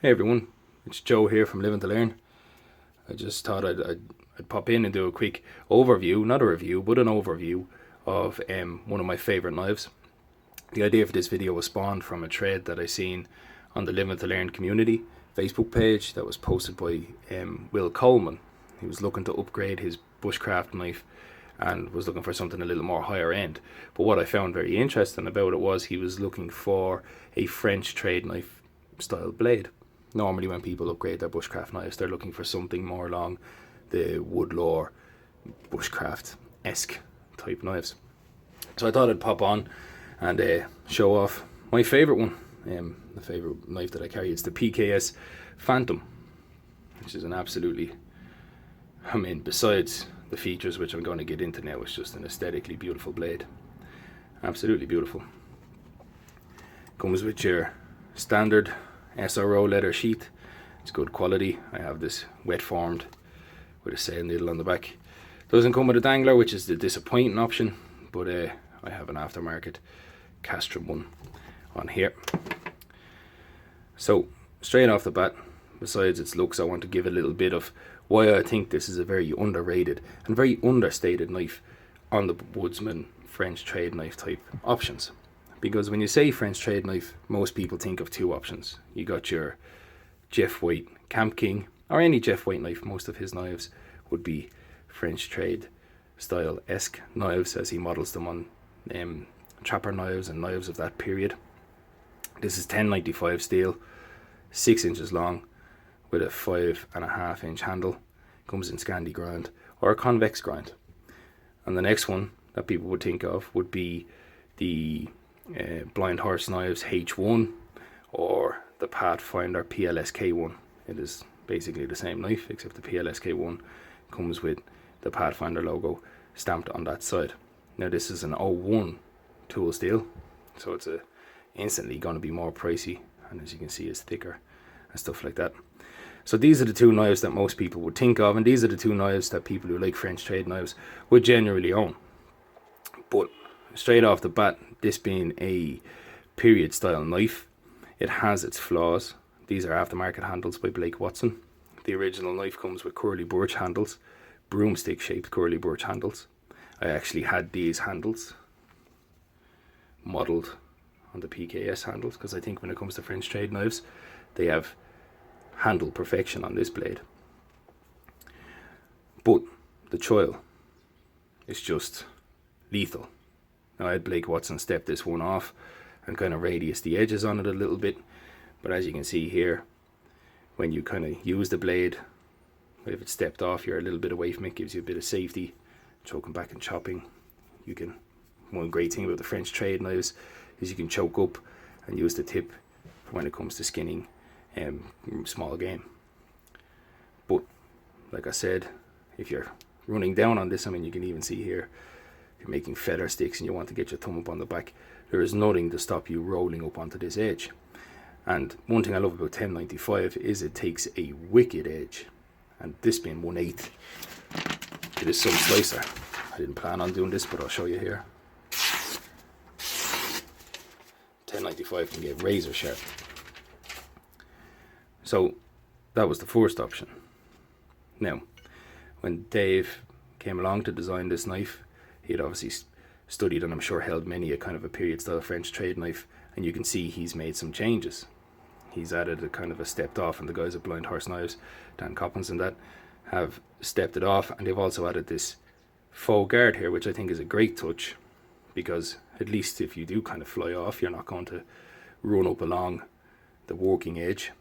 Hey everyone, it's Joe here from Living to Learn. I just thought I'd pop in and do a quick overview, not a review, but an overview of one of my favourite knives. The idea for this video was spawned from a thread that I seen on the Living to Learn community Facebook page that was posted by Will Coleman. He was looking to upgrade his bushcraft knife and was looking for something a little more higher end. But what I found very interesting about it was he was looking for a French trade knife style blade. Normally when people upgrade their bushcraft knives, they're looking for something more along the woodlore, bushcraft-esque type knives. So I thought I'd pop on and show off my favourite one. The favourite knife that I carry, it's the PKS Phantom, which is an absolutely, besides the features which I'm going to get into now, it's just an aesthetically beautiful blade. Absolutely beautiful. Comes with your standard SRO leather sheath. It's good quality. I have this wet formed with a sail needle on the back. Doesn't come with a dangler, which is the disappointing option, but I have an aftermarket Castrum one on here. So straight off the bat, besides its looks, I want to give a little bit of why I think this is a very underrated and very understated knife on the woodsman French trade knife type options. Because when you say French trade knife, most people think of two options. You got your Jeff White Camp King, or any Jeff White knife. Most of his knives would be French trade style-esque knives as he models them on trapper knives and knives of that period. This is 1095 steel, 6 inches long, with a 5.5 inch handle. Comes in Scandi grind or a convex grind. And the next one that people would think of would be the Blind Horse Knives H1 or the Pathfinder PLSK1. It is basically the same knife, except the PLSK1 comes with the Pathfinder logo stamped on that side. Now this is an 01 tool steel, so it's instantly going to be more pricey, and as you can see it's thicker and stuff like that. So these are the two knives that most people would think of, and these are the two knives that people who like French trade knives would generally own. But straight off the bat, this being a period style knife, it has its flaws. These are aftermarket handles by Blake Watson. The original knife comes with curly birch handles, broomstick shaped curly birch handles. I actually had these handles modelled on the PKS handles, because I think when it comes to French trade knives, they have handle perfection on this blade. But the choil is just lethal. Now I had Blake Watson step this one off and kind of radius the edges on it a little bit, but as you can see here, when you kind of use the blade, if it's stepped off, you're a little bit away from it, gives you a bit of safety. Choking back and chopping, one great thing about the French trade knives is you can choke up and use the tip for when it comes to skinning small game. But like I said, if you're running down on this, you can even see here, you're making feather sticks and you want to get your thumb up on the back, there is nothing to stop you rolling up onto this edge. And one thing I love about 1095 is it takes a wicked edge, and this being 1/8, it is some slicer. I didn't plan on doing this, but I'll show you here. 1095 can get razor sharp. So that was the first option. Now, when Dave came along to design this knife, he had obviously studied and I'm sure held many a kind of a period style French trade knife, and you can see he's made some changes. He's added a kind of a stepped off, and the guys at Blind Horse Knives, Dan Coppins and that, have stepped it off, and they've also added this faux guard here, which I think is a great touch, because at least if you do kind of fly off, you're not going to run up along the working edge.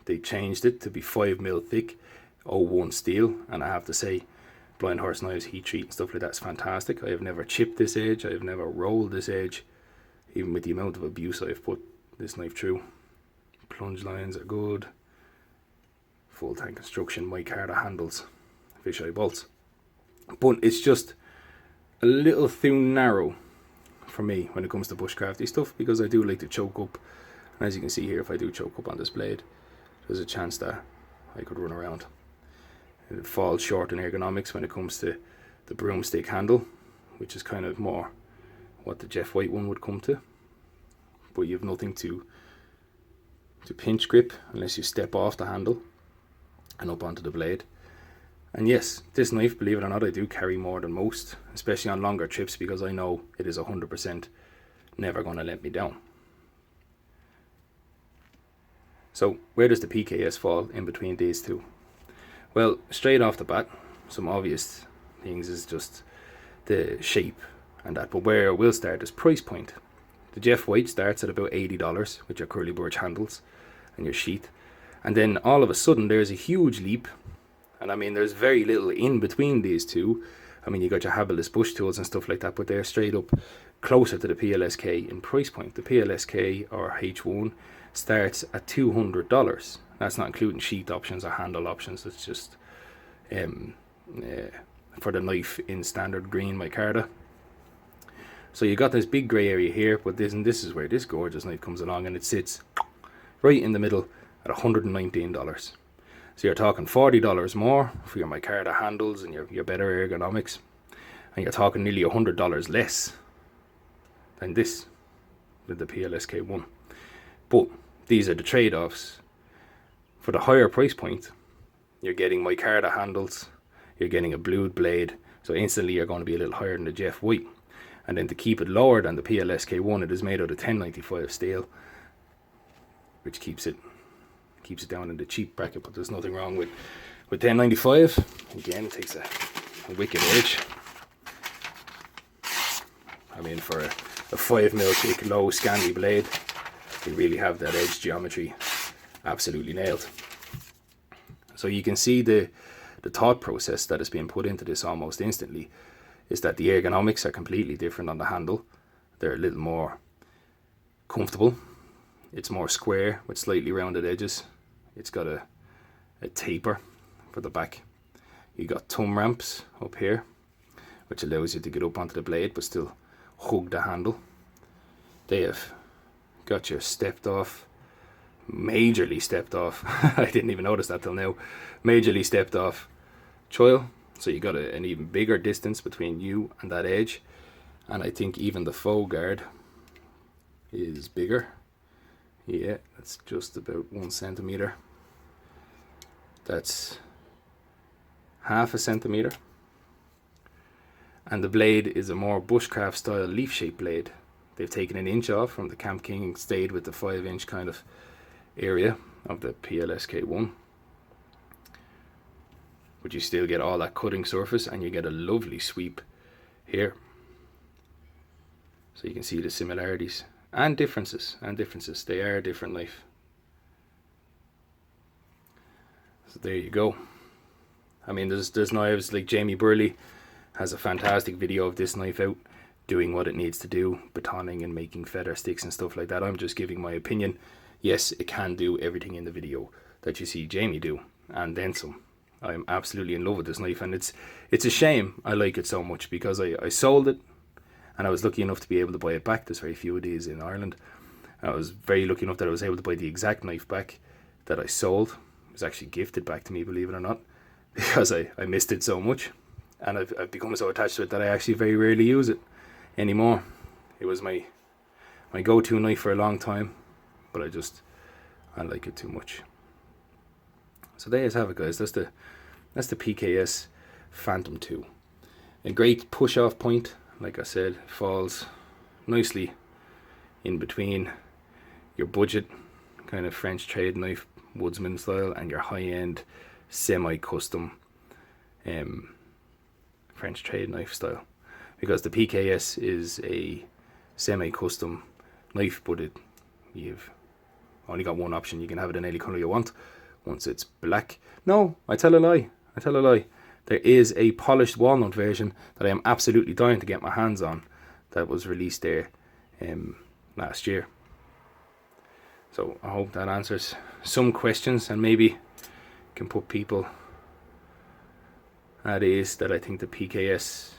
They changed it to be 5mm thick 01 steel, and I have to say, Blind Horse Knives heat treat and stuff like that's fantastic. I have never chipped this edge, I have never rolled this edge, even with the amount of abuse I've put this knife through. Plunge lines are good, full tank construction, micarta handles, fisheye bolts, but it's just a little too narrow for me when it comes to bushcrafty stuff, because I do like to choke up, and as you can see here, if I do choke up on this blade, there's a chance that I could run around. It falls short in ergonomics when it comes to the broomstick handle, which is kind of more what the Jeff White one would come to, but you have nothing to to pinch grip unless you step off the handle and up onto the blade. And yes, this knife, believe it or not, I do carry more than most, especially on longer trips, because I know it is 100% never going to let me down. So where does the PKS fall in between these two? Well, straight off the bat, some obvious things is just the shape and that, but where it will start is price point. The Jeff White starts at about $80 with your curly birch handles and your sheath, and then all of a sudden there's a huge leap, and I mean there's very little in between these two. I mean, you got your Habilis bush tools and stuff like that, but they're straight up closer to the PLSK in price point. The PLSK or H1 starts at $200. That's not including sheath options or handle options. It's just for the knife in standard green micarta. So you got this big grey area here, but this is where this gorgeous knife comes along, and it sits right in the middle at $119. So you're talking $40 more for your micarta handles and your better ergonomics, and you're talking nearly $100 less than this with the PLSK1. But these are the trade-offs. For the higher price point, you're getting micarta handles, you're getting a blued blade, so instantly you're going to be a little higher than the Jeff White. And then to keep it lower than the PLSK1, it is made out of 1095 steel, which keeps it down in the cheap bracket. But there's nothing wrong with 1095. Again, it takes a wicked edge. I mean, for a 5mm thick low Scandi blade, you really have that edge geometry absolutely nailed. So you can see the thought process that is being put into this almost instantly is that the ergonomics are completely different on the handle. They're a little more comfortable. It's more square with slightly rounded edges. It's got a taper for the back. You got thumb ramps up here, which allows you to get up onto the blade but still hug the handle. They have got your stepped off, majorly stepped off, I didn't even notice that till now, majorly stepped off choil, so you got an even bigger distance between you and that edge. And I think even the faux guard is bigger. Yeah, that's just about 1 centimeter. That's half a centimeter. And the blade is a more bushcraft style leaf shaped blade. They've taken an inch off from the Camp King, stayed with the 5-inch kind of area of the PLSK1. But you still get all that cutting surface, and you get a lovely sweep here. So you can see the similarities and differences. They are a different knife. So there you go. I mean, there's knives like Jamie Burley has a fantastic video of this knife out doing what it needs to do, batoning and making feather sticks and stuff like that. I'm just giving my opinion. Yes, it can do everything in the video that you see Jamie do, and then some. I'm absolutely in love with this knife, and it's a shame I like it so much, because I sold it, and I was lucky enough to be able to buy it back. There's very few of these in Ireland. I was very lucky enough that I was able to buy the exact knife back that I sold. It was actually gifted back to me, believe it or not, because I missed it so much, and I've become so attached to it that I actually very rarely use it anymore. It was my go-to knife for a long time, but I like it too much. So there you have it, guys. That's the PKS Phantom 2. A great push-off point, like I said, falls nicely in between your budget kind of French trade knife, woodsman style, and your high-end semi-custom French trade knife style. Because the PKS is a semi-custom knife, but you've only got one option. You can have it in any colour you want once it's black. No, I tell a lie. There is a polished walnut version that I am absolutely dying to get my hands on, that was released there last year. So I hope that answers some questions, and maybe can put people at ease that I think the PKS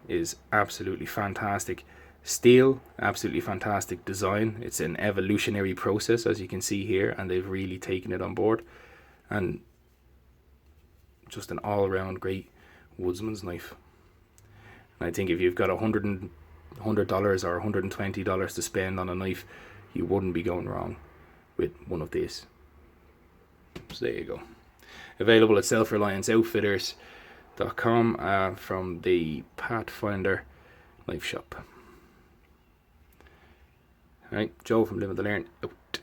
is absolutely fantastic steel, absolutely fantastic design. It's an evolutionary process, as you can see here, and they've really taken it on board, and just an all-around great woodsman's knife. And I think if you've got $100 or $120 to spend on a knife, you wouldn't be going wrong with one of these. So there you go. Available at selfrelianceoutfitters.com from the Pathfinder knife shop. Alright, Joe from Live and Learn out.